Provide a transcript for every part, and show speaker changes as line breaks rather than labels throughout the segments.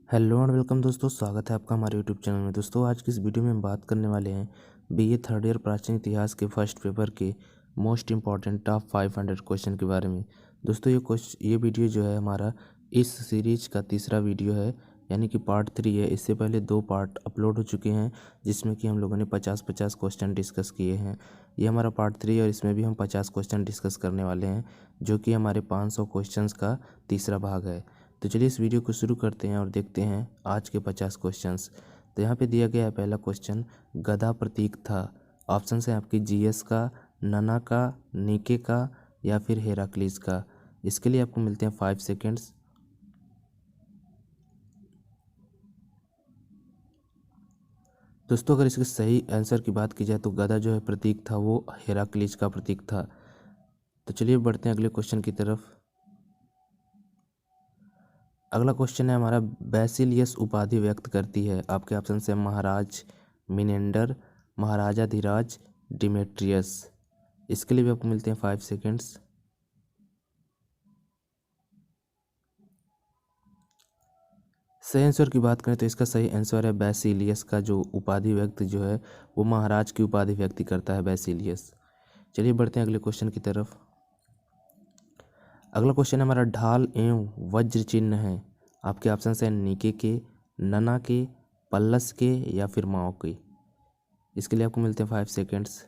Hello and welcome दोस्तों, स्वागत है आपका हमारे यूट्यूब चैनल में। दोस्तों आज की इस वीडियो में हम बात करने वाले हैं बीए थर्ड ईयर प्राचीन इतिहास के फर्स्ट पेपर के मोस्ट इम्पॉर्टेंट टॉप 500 क्वेश्चन के बारे में। दोस्तों ये वीडियो जो है हमारा इस सीरीज का तीसरा वीडियो है, यानी कि पार्ट 3 है। इससे पहले 2 पार्ट अपलोड हो चुके हैं जिसमें कि हम लोगों ने 50-50 क्वेश्चन डिस्कस किए हैं। ये हमारा पार्ट 3 है और इसमें भी हम 50 क्वेश्चन डिस्कस करने वाले हैं, जो कि हमारे 500 क्वेश्चन का तीसरा भाग है। तो चलिए इस वीडियो को शुरू करते हैं और देखते हैं आज के 50 क्वेश्चंस। तो यहाँ पे दिया गया है पहला क्वेश्चन, गधा प्रतीक था। ऑप्शन है आपकी जीएस का, नना का, नीके का या फिर हेराक्लीस का। इसके लिए आपको मिलते हैं 5 सेकेंड्स। दोस्तों अगर इसके सही आंसर की बात की जाए तो गधा जो है प्रतीक था वो हेराक्लीस का प्रतीक था। तो चलिए बढ़ते हैं अगले क्वेश्चन की तरफ। अगला क्वेश्चन है हमारा, बैसिलियस उपाधि व्यक्त करती है। आपके ऑप्शन से महाराज मिनेंडर, महाराजा धीराज, डिमेट्रियस। इसके लिए भी आपको मिलते हैं 5 सेकेंड्स। सही आंसर की बात करें तो इसका सही आंसर है बैसिलियस का जो उपाधि व्यक्त जो है वो महाराज की उपाधि व्यक्ति करता है बैसिलियस। चलिए बढ़ते हैं अगले क्वेश्चन की तरफ। अगला क्वेश्चन हमारा ढाल एवं वज्र चिन्ह है। आपके ऑप्शन है नीके के, नना के, पल्लस के या फिर माओ के। इसके लिए आपको मिलते हैं 5 सेकेंड्स।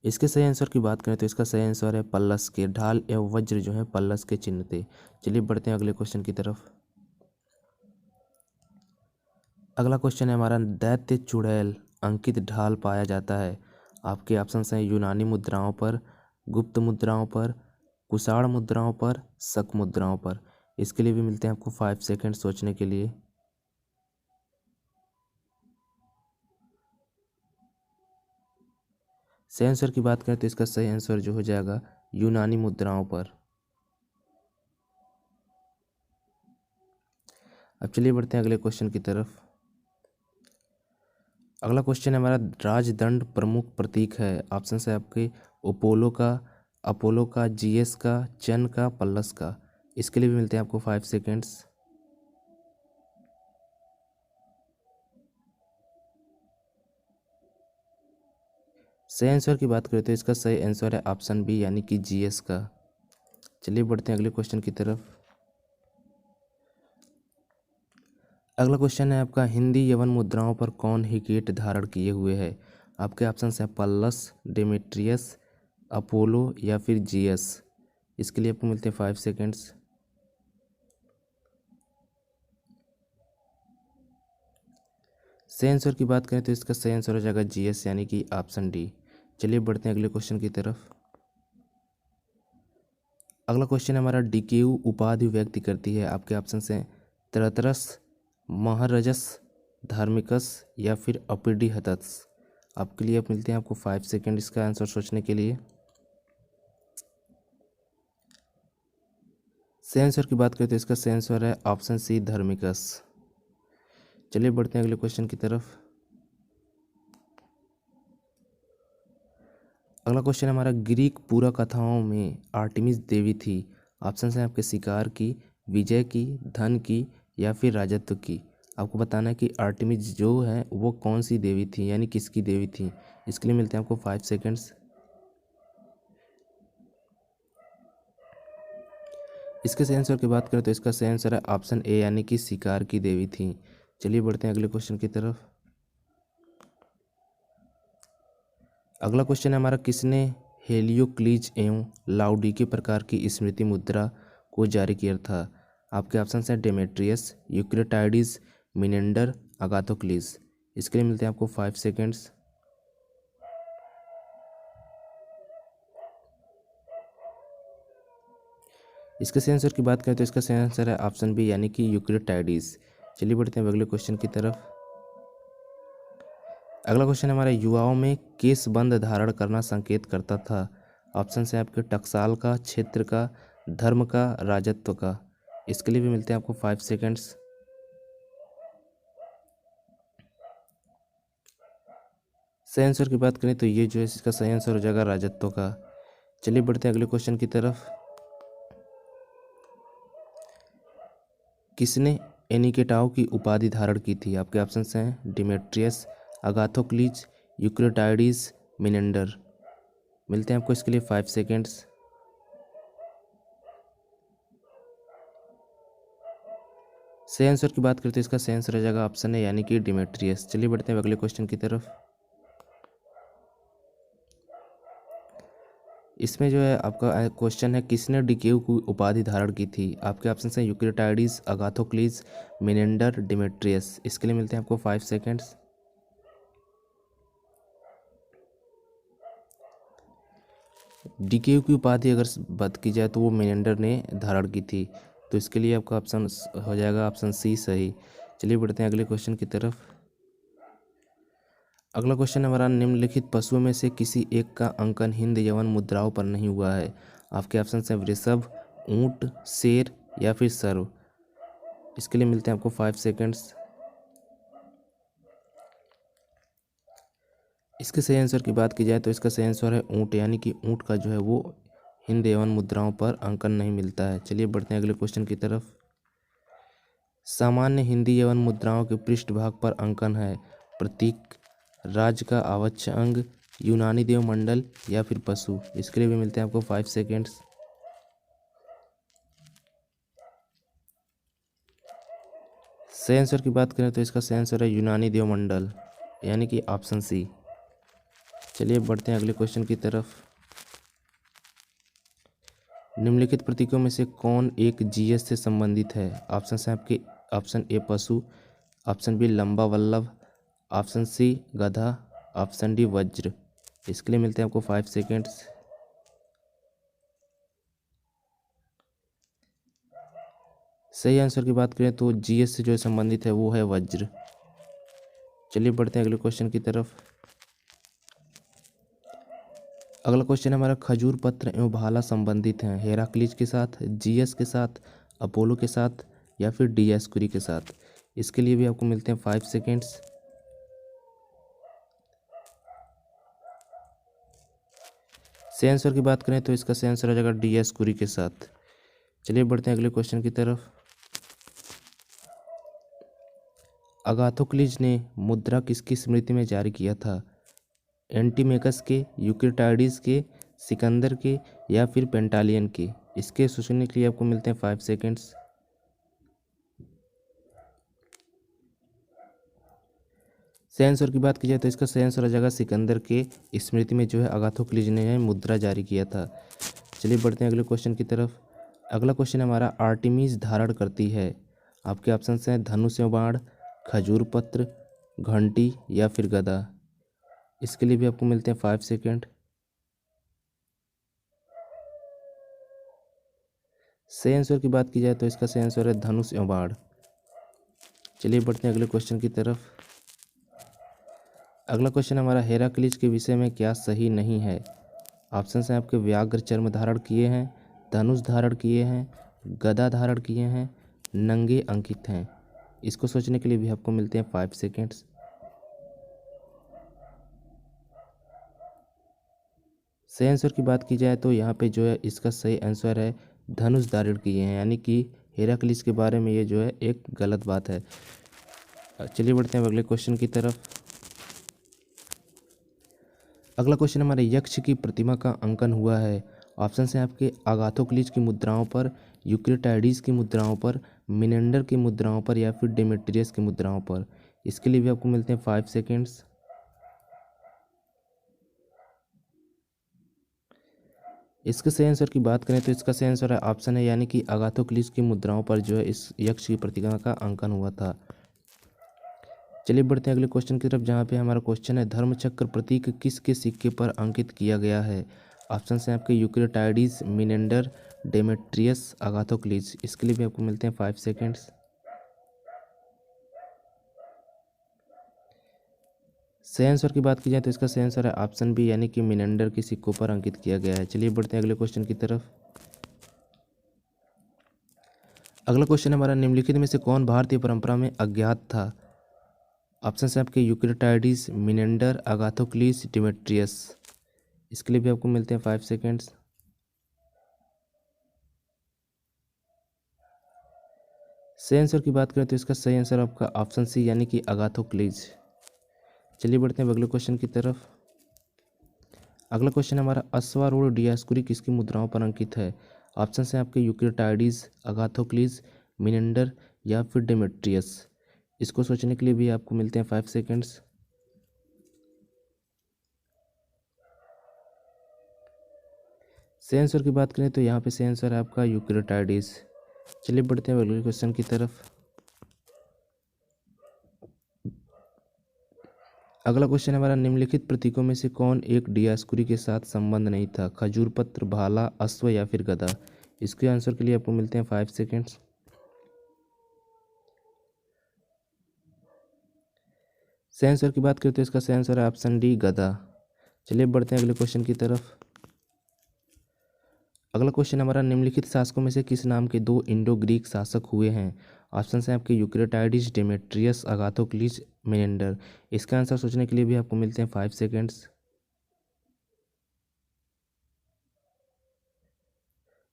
इसके सही आंसर की बात करें तो इसका सही आंसर है पल्लस के। ढाल एवं वज्र जो है पल्लस के चिन्ह थे। चलिए बढ़ते हैं अगले क्वेश्चन की तरफ। अगला क्वेश्चन है हमारा, दैत्य चुड़ैल अंकित ढाल पाया जाता है। आपके ऑप्शन हैं यूनानी मुद्राओं पर, गुप्त मुद्राओं पर, कुषाण मुद्राओं पर, शक मुद्राओं पर। इसके लिए भी मिलते हैं आपको 5 सेकेंड सोचने के लिए। सही आंसर की बात करें तो इसका सही आंसर जो हो जाएगा यूनानी मुद्राओं पर। अब चलिए बढ़ते हैं अगले क्वेश्चन की तरफ। अगला क्वेश्चन है हमारा, राजदंड प्रमुख प्रतीक है। ऑप्शन है आपके अपोलो का, जीएस का, चन का, पल्लस का। इसके लिए भी मिलते हैं आपको 5 सेकेंड्स। सही आंसर की बात करें तो इसका सही आंसर है ऑप्शन बी, यानी कि जीएस का। चलिए बढ़ते हैं अगले क्वेश्चन की तरफ। अगला क्वेश्चन है आपका, हिंदी यवन मुद्राओं पर कौन हिकेट धारण किए हुए है। आपके ऑप्शन है पल्लस, डेमेट्रियस, अपोलो या फिर जीएस। इसके लिए आपको मिलते हैं 5 सेकेंड्स। सही आंसर की बात करें तो इसका सही आंसर हो जाएगा जीएस, यानी कि ऑप्शन डी। चलिए बढ़ते हैं अगले क्वेश्चन की तरफ। अगला क्वेश्चन है हमारा, डीकेयू उपाधि व्यक्त करती है। आपके ऑप्शन हैं तरतरस, महारजस, धार्मिकस या फिर अपिडिहतस। आपके लिए मिलते हैं आपको 5 सेकेंड इसका आंसर सोचने के लिए। सही आंसर की बात करें तो इसका सही आंसर है ऑप्शन सी, धर्मिकस। चलिए बढ़ते हैं अगले क्वेश्चन की तरफ। अगला क्वेश्चन हमारा, ग्रीक पूरा कथाओं में आर्टेमिस देवी थी। ऑप्शन है आपके शिकार की, विजय की, धन की या फिर राजत्व की। आपको बताना है कि आर्टेमिस जो है वो कौन सी देवी थी, यानी किसकी देवी थी। इसके लिए मिलते हैं आपको 5 सेकेंड्स। इसके सही आंसर की बात करें तो इसका सही आंसर है ऑप्शन ए, यानी कि शिकार की देवी थी। चलिए बढ़ते हैं अगले क्वेश्चन की तरफ। अगला क्वेश्चन है हमारा, किसने हेलियोक्लीज एवं लाउडीके प्रकार की स्मृति मुद्रा को जारी किया था। आपके ऑप्शन हैं डेमेट्रियस, यूक्रेटाइडिस, मिनेंडर, अगाथोक्लीज। इसके लिए मिलते हैं आपको 5 सेकेंड्स। इसके सही आंसर की बात करें तो इसका सही आंसर है ऑप्शन बी, यानी कि यूक्रेटाइडिस। चलिए बढ़ते हैं अगले क्वेश्चन की तरफ। अगला क्वेश्चन हमारे, युवाओं में केसबंद धारण करना संकेत करता था। ऑप्शन है आपके टकसाल का, क्षेत्र का, धर्म का, राजत्व का। इसके लिए भी मिलते हैं आपको 5 सेकेंड्स। सही आंसर की बात करें तो ये जो है इसका सही आंसर हो जाएगा राजत्व का। चलिए बढ़ते हैं अगले क्वेश्चन की तरफ। किसने एनिकेटाओ की उपाधि धारण की थी? आपके ऑप्शंस हैं डिमेट्रियस, अगाथोक्लीज, यूक्रिटाइडिस, मिनेंडर। मिलते हैं आपको इसके लिए 5 सेकेंड्स। सही आंसर की बात करते हैं, इसका सही आंसर हो जाएगा ऑप्शन है यानी कि डिमेट्रियस। चलिए बढ़ते हैं अगले क्वेश्चन की तरफ। इसमें जो है आपका क्वेश्चन है किसने डिकेऊ की उपाधि धारण की थी? आपके ऑप्शन हैं यूक्रिटाइडिस, अगाथोक्लीज, मिनेंडर, डिमेट्रियस। इसके लिए मिलते हैं आपको 5 सेकेंड्स। डिकेऊ की उपाधि अगर बात की जाए तो वो मिनेंडर ने धारण की थी, तो इसके लिए आपका ऑप्शन हो जाएगा ऑप्शन सी सही। चलिए बढ़ते हैं अगले क्वेश्चन की तरफ। अगला क्वेश्चन हमारा निम्नलिखित पशुओं में से किसी एक का अंकन हिंद यवन मुद्राओं पर नहीं हुआ है? आपके ऑप्शन हैं वृषभ, ऊंट, शेर या फिर सर्व। इसके लिए मिलते हैं आपको 5 सेकेंड्स। इसके सही आंसर की बात की जाए तो इसका सही आंसर है ऊंट, यानी कि ऊंट का जो है वो हिंद एवं मुद्राओं पर अंकन नहीं मिलता है। चलिए बढ़ते हैं अगले क्वेश्चन की तरफ। सामान्य हिंदी एवं मुद्राओं के पृष्ठभाग पर अंकन है प्रतीक, राज्य का आवश्यक अंग, यूनानी देवमंडल या फिर पशु। इसके लिए भी मिलते हैं आपको 5 सेकेंड्स। सही आंसर की बात करें तो इसका सही आंसर है यूनानी देवमंडल, यानी कि ऑप्शन सी। चलिए बढ़ते हैं अगले क्वेश्चन की तरफ। निम्नलिखित प्रतीकों में से कौन एक जीएस से संबंधित है? ऑप्शन है आपके ऑप्शन ए पशु, ऑप्शन बी लंबा वल्लभ, ऑप्शन सी गधा, ऑप्शन डी वज्र। इसके लिए मिलते हैं आपको 5 सेकेंड्स। सही आंसर की बात करें तो जीएस से जो संबंधित है वो है वज्र। चलिए बढ़ते हैं अगले क्वेश्चन की तरफ। अगला क्वेश्चन हमारा खजूर पत्र एवं भाला संबंधित हैं हेराक्लीज के साथ, जीएस के साथ, अपोलो के साथ या फिर डियास्कुरी के साथ। इसके लिए भी आपको मिलते हैं 5 सेकेंड्स। सही आंसर की बात करें तो इसका सही आंसर हो जाएगा डियास्कुरी के साथ। चलिए बढ़ते हैं अगले क्वेश्चन की तरफ। अगाथोक्लीज ने मुद्रा किसकी स्मृति में जारी किया था? एंटीमेकस के, यूक्रिटाइडिस के, सिकंदर के या फिर पेंटालियन के। इसके सोचने के लिए आपको मिलते हैं 5 सेकेंड्स। सही आंसर की बात की जाए तो इसका सही आंसर हो जाएगा सिकंदर के स्मृति में जो है अगाथोक्लीज ने मुद्रा जारी किया था। चलिए बढ़ते हैं अगले क्वेश्चन की तरफ। अगला क्वेश्चन हमारा आर्टिमीज धारण करती है। आपके ऑप्शन हैं धनुष एवं बाण, खजूर पत्र, घंटी या फिर गदा। इसके लिए भी आपको मिलते हैं 5 सेकेंड। सही आंसर की बात की जाए तो इसका सही आंसर है धनुष एवं बाण। चलिए बढ़ते हैं अगले क्वेश्चन की तरफ। अगला क्वेश्चन हमारा हेराक्लीज के विषय में क्या सही नहीं है? ऑप्शन हैं आपके व्याघ्र चर्म धारण किए हैं, धनुष धारण किए हैं, गदा धारण किए हैं, नंगे अंकित हैं। इसको सोचने के लिए भी आपको मिलते हैं 5 सेकेंड्स। सही आंसर की बात की जाए तो यहाँ पे जो है इसका सही आंसर है धनुष धारण किए हैं, यानी कि हेराक्लीज के बारे में ये जो है एक गलत बात है। चलिए बढ़ते हैं अगले क्वेश्चन की तरफ। अगला क्वेश्चन हमारे यक्ष की प्रतिमा का अंकन हुआ है। ऑप्शन हैं आपके अगाथोक्लीज की मुद्राओं पर, यूक्रिटाइडिस की मुद्राओं पर, मिनेंडर की मुद्राओं पर या फिर डेमेट्रियस की मुद्राओं पर। इसके लिए भी आपको मिलते हैं 5 सेकेंड्स। इसके सही आंसर की बात करें तो इसका सही आंसर है ऑप्शन है यानी कि अगाथोक्लीज की मुद्राओं पर जो है इस यक्ष की प्रतिमा का अंकन हुआ था। चलिए बढ़ते हैं अगले क्वेश्चन की तरफ, जहाँ पे हमारा क्वेश्चन है धर्मचक्र प्रतीक किसके सिक्के पर अंकित किया गया है? ऑप्शन हैं आपके यूक्रिटाइडिस, मिनेंडर, डेमेट्रियस, अगाथोक्लीज। इसके लिए भी आपको मिलते हैं 5 सेकेंड्स। सही आंसर की बात की जाए तो इसका सही आंसर है ऑप्शन बी, यानी कि मिनेंडर के सिक्कों पर अंकित किया गया है। चलिए बढ़ते हैं अगले क्वेश्चन की तरफ। अगला क्वेश्चन हमारा निम्नलिखित में से कौन भारतीय परंपरा में अज्ञात था? ऑप्शन है आपके यूक्रिटाइडिस, मिनेंडर, अगाथोक्लीज, डिमेट्रियस। इसके लिए भी आपको मिलते हैं 5 सेकेंड्स। सही आंसर की बात करें तो इसका सही आंसर आपका ऑप्शन सी यानी कि अगाथोक्लीज। चलिए बढ़ते हैं अगले क्वेश्चन की तरफ। अगला क्वेश्चन हमारा अश्वारूढ़ डियास्कुरी किसकी मुद्राओं पर अंकित है? ऑप्शन है आपके यूक्रेटाइडिस, अगाथोक्लीज, मिनेंडर या फिर डेमेट्रियस। इसको सोचने के लिए भी आपको मिलते हैं 5 सेकेंड्स। सही आंसर की बात करें तो यहाँ पे सही आंसर है आपका यूक्रेटाइडिस। चलिए बढ़ते हैं अगले क्वेश्चन की तरफ। अगला क्वेश्चन हमारा निम्नलिखित प्रतीकों में से कौन एक डियास्कुरी के साथ संबंध नहीं था? खजूर पत्र, भाला, अश्व या फिर गधा। इसके आंसर के लिए आपको मिलते हैं 5 सेकेंड्स। सही आंसर की बात करें तो इसका सही आंसर है ऑप्शन डी, गधा। चलिए बढ़ते हैं अगले क्वेश्चन की तरफ। अगला क्वेश्चन हमारा निम्नलिखित शासकों में से किस नाम के 2 इंडो ग्रीक शासक हुए हैं? ऑप्शन है आपके यूक्रेटाइडिस, डेमेट्रियस, अगाथोक्लीज, मेनेंडर। इसका आंसर सोचने के लिए भी आपको मिलते हैं 5 सेकेंड्स।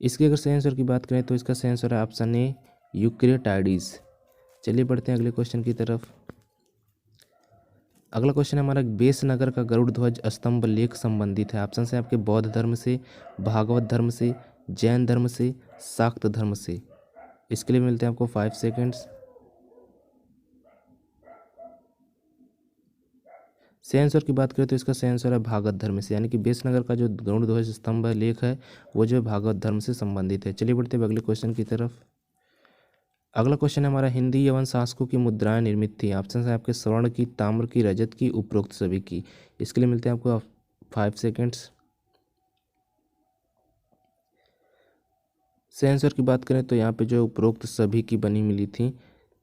इसके अगर सही आंसर की बात करें तो इसका सही आंसर है ऑप्शन ए, यूक्रेटाइडिस। चलिए बढ़ते हैं अगले क्वेश्चन की तरफ। अगला क्वेश्चन हमारा बेस नगर का गरुड़ ध्वज स्तंभ लेख संबंधित है? ऑप्शन है आपके बौद्ध धर्म से, भागवत धर्म से, जैन धर्म से, शाक्त धर्म से। इसके लिए मिलते हैं आपको 5 सेकेंड्स। सही आंसर की बात करें तो इसका सही आंसर है भागवत धर्म से, यानी कि बेसनगर का जो गरुड़ ध्वज स्तंभ है, लेख है, वो जो है भागवत धर्म से संबंधित है। चलिए बढ़ते हैं अगले क्वेश्चन की तरफ। अगला क्वेश्चन है हमारा हिंदी यवन शासकों की मुद्राएं निर्मित थी? ऑप्शन है आपके स्वर्ण की, ताम्र की, रजत की, उपरोक्त सभी की। इसके लिए मिलते हैं आपको 5 सेकेंड्स। सही आंसर की बात करें तो यहाँ पे जो उपरोक्त सभी की बनी मिली थी,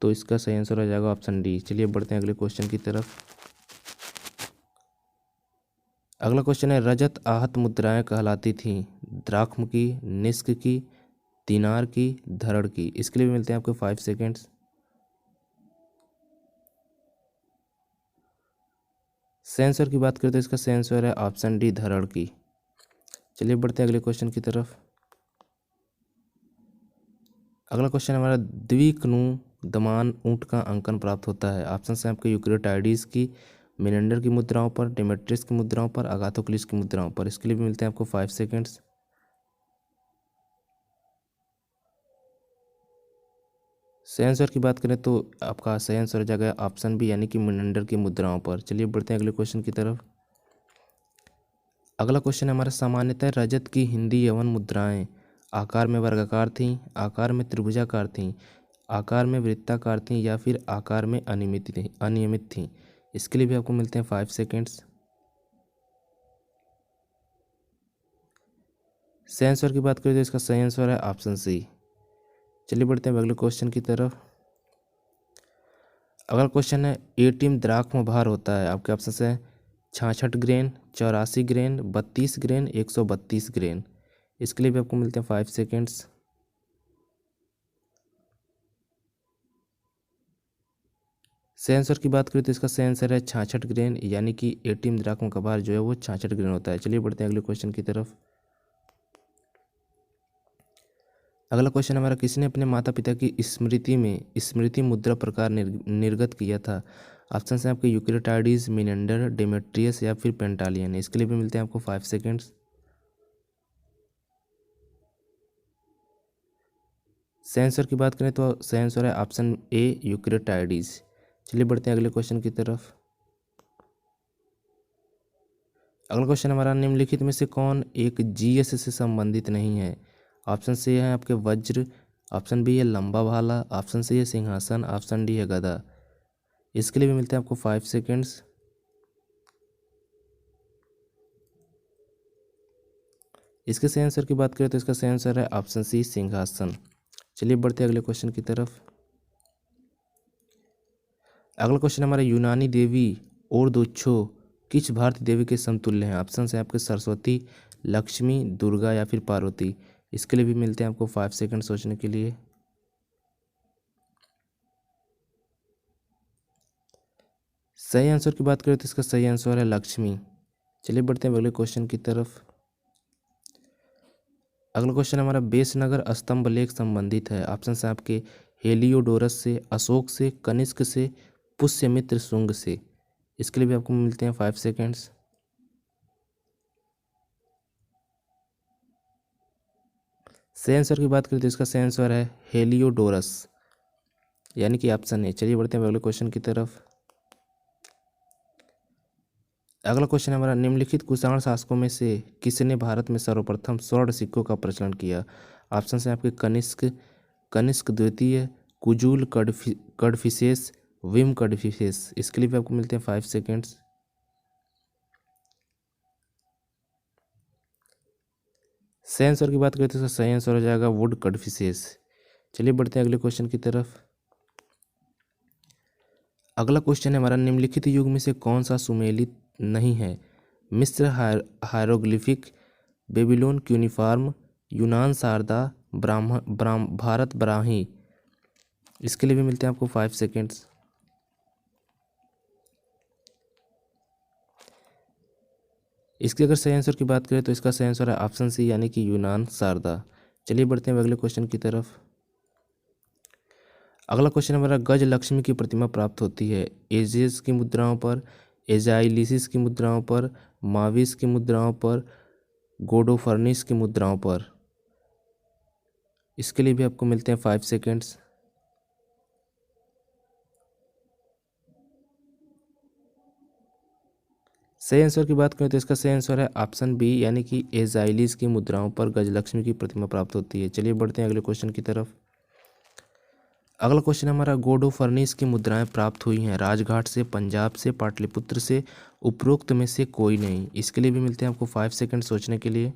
तो इसका सही आंसर आ जाएगा ऑप्शन डी। चलिए बढ़ते हैं अगले क्वेश्चन की तरफ। अगला क्वेश्चन है रजत आहत मुद्राएं कहलाती थी? द्राक्ष्म की, निष्क की, दिनार की, धरड़ की। इसके लिए भी मिलते हैं आपको 5 सेकेंड्स। सही आंसर की बात करें तो इसका सही आंसर है ऑप्शन डी, धरड़ की। चलिए बढ़ते हैं अगले क्वेश्चन की तरफ। अगला क्वेश्चन हमारा द्विकनुदमान ऊंट का अंकन प्राप्त होता है? ऑप्शन है आपके यूक्रेटाइडिस की, मिनेंडर की मुद्राओं पर, डेमेट्रियस की मुद्राओं पर, अगाथोक्लिस की मुद्राओं पर। इसके लिए भी मिलते हैं आपको 5 सेकेंड्स। सही आंसर की बात करें तो आपका सही आंसर हो जाएगा ऑप्शन बी, यानी कि मिनेंडर की मुद्राओं पर। चलिए बढ़ते हैं अगले क्वेश्चन की तरफ। अगला क्वेश्चन है हमारा सामान्यतः रजत की हिंदी यवन मुद्राएं आकार में वर्गाकार थीं, आकार में त्रिभुजाकार थीं, आकार में वृत्ताकार थीं या फिर आकार में अनियमित थीं। इसके लिए भी आपको मिलते हैं 5 सेकेंड्स। सही आंसर की बात करें तो इसका सही आंसर है ऑप्शन सी। चलिए बढ़ते हैं अगले क्वेश्चन की तरफ। अगला क्वेश्चन है एटीएम द्राक्ष्म भार होता है? आपके ऑप्शन है 66 ग्रेन, 84 ग्रेन, 32 ग्रेन, 132 ग्रेन। इसके लिए भी आपको मिलते हैं 5 सेकेंड्स। सही आंसर की बात करें तो इसका सही आंसर है 66 ग्रेन, यानी कि एटीएम द्राक्ष्म का भार जो है वो 66 ग्रेन होता है। चलिए बढ़ते हैं अगले क्वेश्चन की तरफ। अगला क्वेश्चन हमारा किसने अपने माता पिता की स्मृति में स्मृति मुद्रा प्रकार निर्गत किया था? ऑप्शन है आपके यूक्रेटाइडिस, मिनेंडर, डेमेट्रियस या फिर पेंटालियन। इसके लिए भी मिलते हैं आपको 5 सेकेंड्स। सही आंसर की बात करें तो सही आंसर है ऑप्शन ए, यूक्रेटाइडिस। चलिए बढ़ते हैं अगले क्वेश्चन की तरफ। अगला क्वेश्चन हमारा निम्नलिखित में से कौन एक जीएस से संबंधित नहीं है? ऑप्शन सी है आपके वज्र, ऑप्शन बी है लंबा भाला, ऑप्शन सी है सिंहासन, ऑप्शन डी है गदा। इसके लिए भी मिलते हैं आपको 5 सेकेंड्स। इसके सही आंसर की बात करें तो इसका सही आंसर है ऑप्शन सी, सिंहासन। चलिए बढ़ते हैं अगले क्वेश्चन की तरफ। अगला क्वेश्चन हमारा यूनानी देवी और दोच्छो किस भारतीय देवी के समतुल्य हैं? ऑप्शन है आपके सरस्वती, लक्ष्मी, दुर्गा या फिर पार्वती। इसके लिए भी मिलते हैं आपको 5 सेकंड सोचने के लिए। सही आंसर की बात करें तो इसका सही आंसर है लक्ष्मी। चलिए बढ़ते हैं अगले क्वेश्चन की तरफ। अगला क्वेश्चन हमारा बेसनगर स्तंभ लेख संबंधित है। ऑप्शन है आपके हेलियोडोरस से, अशोक से, कनिष्क से, पुष्यमित्र शुंग से। इसके लिए भी आपको मिलते हैं 5 सेकेंड्स। सही आंसर की बात करें तो इसका सही आंसर है हेलियोडोरस, यानी कि ऑप्शन ए। चलिए बढ़ते हैं अगले क्वेश्चन की तरफ। अगला क्वेश्चन हमारा, निम्नलिखित कुषाण शासकों में से किसने भारत में सर्वप्रथम स्वर्ण सिक्कों का प्रचलन किया? ऑप्शन है आपके कनिष्क, कनिष्क द्वितीय, कुजुल कड़फिसेस, विम कड़फिसेस। इसके लिए भी आपको मिलते हैं 5 सेकेंड्स। सही आंसर की बात करें तो इसका सही आंसर हो जाएगा वुड कड़फिसेस। चलिए बढ़ते हैं अगले क्वेश्चन की तरफ। अगला क्वेश्चन है हमारा, निम्नलिखित युग में से कौन सा सुमेलित नहीं है? मिस्र हायरोग्लिफिक, बेबीलोन क्यूनिफॉर्म, यूनान शारदा, भारत ब्राह्मी। इसके लिए भी मिलते हैं आपको 5 सेकेंड्स। इसके अगर सही आंसर की बात करें तो इसका सही आंसर है ऑप्शन सी, यानी कि यूनान शारदा। चलिए बढ़ते हैं अगले क्वेश्चन की तरफ। अगला क्वेश्चन हमारा, गज लक्ष्मी की प्रतिमा प्राप्त होती है एजियस की मुद्राओं पर, एजाइलिसिस की मुद्राओं पर, माविस की मुद्राओं पर, गोडोफर्निस की मुद्राओं पर। इसके लिए भी आपको मिलते हैं 5 सेकेंड्स। सही आंसर की बात करें तो इसका सही आंसर है ऑप्शन बी, यानी कि एजाइलिस की मुद्राओं पर गजलक्ष्मी की प्रतिमा प्राप्त होती है। चलिए बढ़ते हैं अगले क्वेश्चन की तरफ। अगला क्वेश्चन हमारा, गोडोफर्निस की मुद्राएं प्राप्त हुई हैं राजघाट से, पंजाब से, पाटलिपुत्र से, उपरोक्त में से कोई नहीं। इसके लिए भी मिलते हैं आपको 5 सेकेंड सोचने के लिए।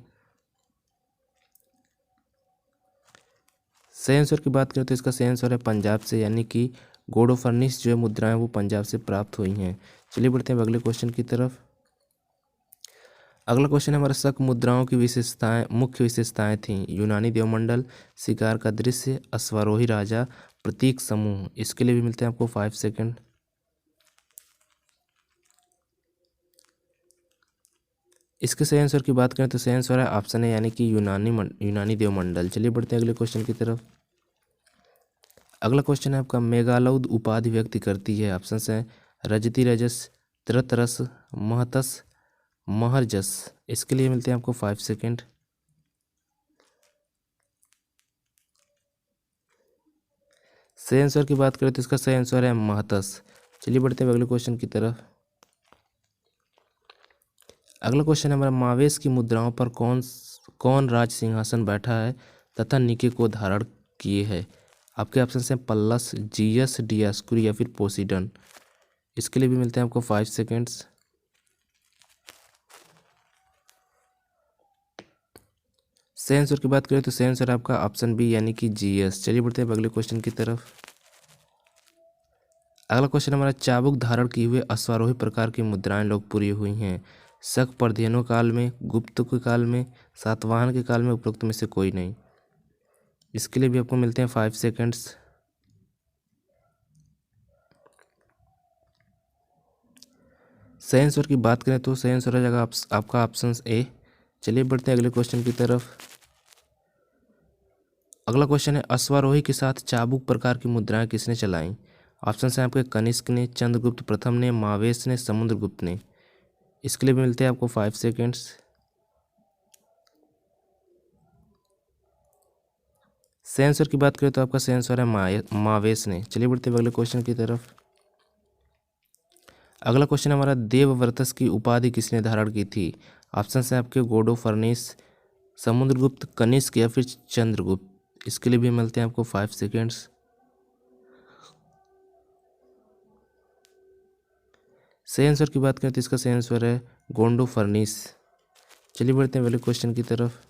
सही आंसर की बात करें तो इसका सही आंसर है पंजाब से, यानी कि गोडोफर्निस जो है मुद्राएं वो पंजाब से प्राप्त हुई हैं। चलिए बढ़ते हैं अगले क्वेश्चन की तरफ। अगला क्वेश्चन हमारा, शक मुद्राओं की विशेषताएं, मुख्य विशेषताएं थीं यूनानी देवमंडल, शिकार का दृश्य, अश्वारोही राजा, प्रतीक समूह। इसके लिए भी मिलते हैं आपको 5 सेकेंड। इसके सही आंसर की बात करें तो सही आंसर है ऑप्शन है, यानी कि यूनानी देवमंडल। चलिए बढ़ते हैं अगले क्वेश्चन की तरफ। अगला क्वेश्चन है आपका, मेगालौद उपाधि व्यक्त करती है। ऑप्शन है रजति रजस, त्रतरस, महतस, महरजस। इसके लिए मिलते हैं आपको 5 सेकेंड। सही आंसर की बात करें तो इसका सही आंसर है महतस। चलिए बढ़ते हैं अगले क्वेश्चन की तरफ। अगला क्वेश्चन है हमारा, मावेश की मुद्राओं पर कौन कौन राज सिंहासन बैठा है तथा निके को धारण किए है? आपके ऑप्शन हैं पल्लस, जीयस, डियास्कुरी या फिर पोसीडन। इसके लिए भी मिलते हैं आपको 5 सेकेंड्स। सही आंसर की बात करें तो सही आंसर आपका ऑप्शन बी, यानी कि जीएस। चलिए बढ़ते हैं अगले क्वेश्चन की तरफ। अगला क्वेश्चन हमारा, चाबुक धारण किए हुए अश्वारोही प्रकार की मुद्राएं लोकप्रिय हुई हैं शक परधेनु काल में, गुप्त के काल में, सातवाहन के काल में, उपरोक्त में से कोई नहीं। इसके लिए भी आपको मिलते हैं 5 सेकेंड्स। सही आंसर की बात करें तो सही आंसर हो जाएगा आपका ऑप्शन ए। चलिए बढ़ते हैं अगले क्वेश्चन की तरफ। अगला क्वेश्चन है, अश्वारोही के साथ चाबुक प्रकार की मुद्राएं किसने चलाई? ऑप्शन है आपके कनिष्क ने, चंद्रगुप्त प्रथम ने, मावेश ने, समुद्रगुप्त ने। इसके लिए भी मिलते हैं आपको 5 सेकेंड्स। सही आंसर की बात करें तो आपका सही आंसर है मावेश ने। चलिए बढ़ते हैं अगले क्वेश्चन की तरफ। अगला क्वेश्चन हमारा, देवव्रतस की उपाधि किसने धारण की थी? ऑप्शन है आपके गोडोफर्निस, समुद्रगुप्त, कनिष्क या फिर चंद्रगुप्त। इसके लिए भी मिलते हैं आपको 5 सेकेंड्स। सही आंसर की बात करें तो इसका सही आंसर है गोंडोफर्निस। चलिए बढ़ते हैं अगले क्वेश्चन की तरफ।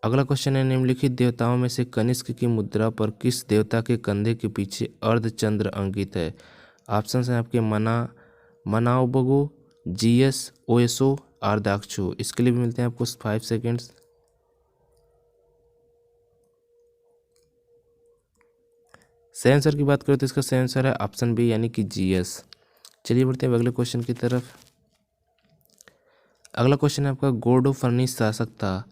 अगला क्वेश्चन है, निम्नलिखित देवताओं में से कनिष्क की मुद्रा पर किस देवता के कंधे के पीछे अर्धचंद्र अंकित है? ऑप्शन हैं आपके मनाओबगो, जीएस, ओएसो, आर्दाक्षो। इसके लिए भी मिलते हैं आपको 5 सेकेंड्स। सही आंसर की बात करें तो इसका सही आंसर है ऑप्शन बी, यानी कि जीएस। चलिए बढ़ते हैं अगले क्वेश्चन की तरफ। अगला क्वेश्चन है आपका, गोर्डोफर्निस शासक था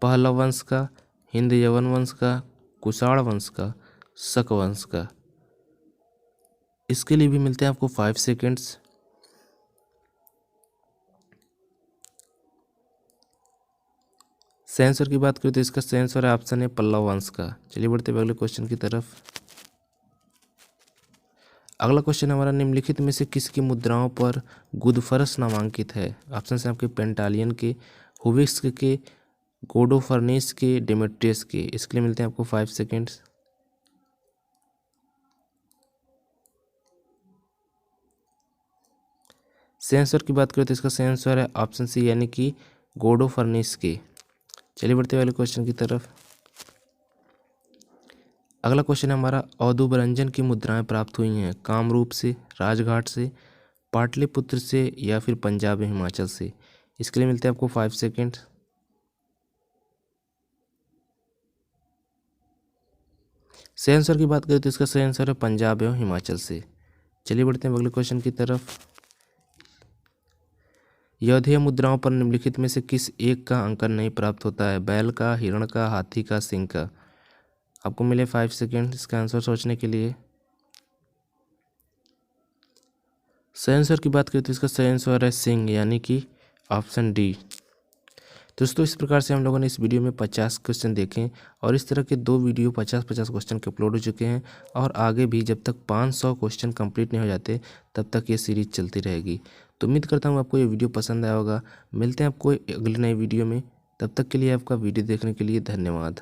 पहलव वंश का, हिंद यवन वंश का, कुषाण वंश का, शक वंश का। इसके लिए भी मिलते हैं आपको 5 सेकेंड्स। सेंसर की बात करें तो इसका सेंसर है ऑप्शन है पल्लव वंश का। चलिए बढ़ते हैं अगले क्वेश्चन की तरफ। अगला क्वेश्चन हमारा निम्नलिखित में से किसकी मुद्राओं पर गुदफरस नामांकित है। ऑप्शन है आपके पेंटालियन के, हुविक्स के, गोडोफर्निस के, डेमेट्रियस के। इसके लिए मिलते हैं आपको 5 सेकेंड्स। सेंसर की बात करें तो इसका सेंसर है ऑप्शन सी यानी कि गोडोफर्निस के। चलिए बढ़ते वाले क्वेश्चन की तरफ। अगला क्वेश्चन हमारा औदुबरंजन की मुद्राएं प्राप्त हुई हैं कामरूप से, राजघाट से, पाटलिपुत्र से या फिर पंजाब या हिमाचल से। इसके लिए मिलते हैं आपको 5 सेकेंड। सेंसर की बात करें तो इसका सेंसर है पंजाब एवं हिमाचल से। चलिए बढ़ते हैं अगले क्वेश्चन की तरफ। यौधेय मुद्राओं पर निम्नलिखित में से किस एक का अंकन नहीं प्राप्त होता है। बैल का, हिरण का, हाथी का, सिंह का। आपको मिले 5 सेकेंड इसका आंसर सोचने के लिए। सेंसर की बात करें तो इसका सेंसर है सिंह यानी कि ऑप्शन डी। दोस्तों इस प्रकार से हम लोगों ने इस वीडियो में 50 क्वेश्चन देखे और इस तरह के 2 वीडियो 50-50 क्वेश्चन के अपलोड हो चुके हैं और आगे भी जब तक 500 क्वेश्चन कंप्लीट नहीं हो जाते तब तक ये सीरीज चलती रहेगी। तो उम्मीद करता हूँ आपको ये वीडियो पसंद आया होगा। मिलते हैं आपको अगले नए वीडियो में, तब तक के लिए आपका वीडियो देखने के लिए धन्यवाद।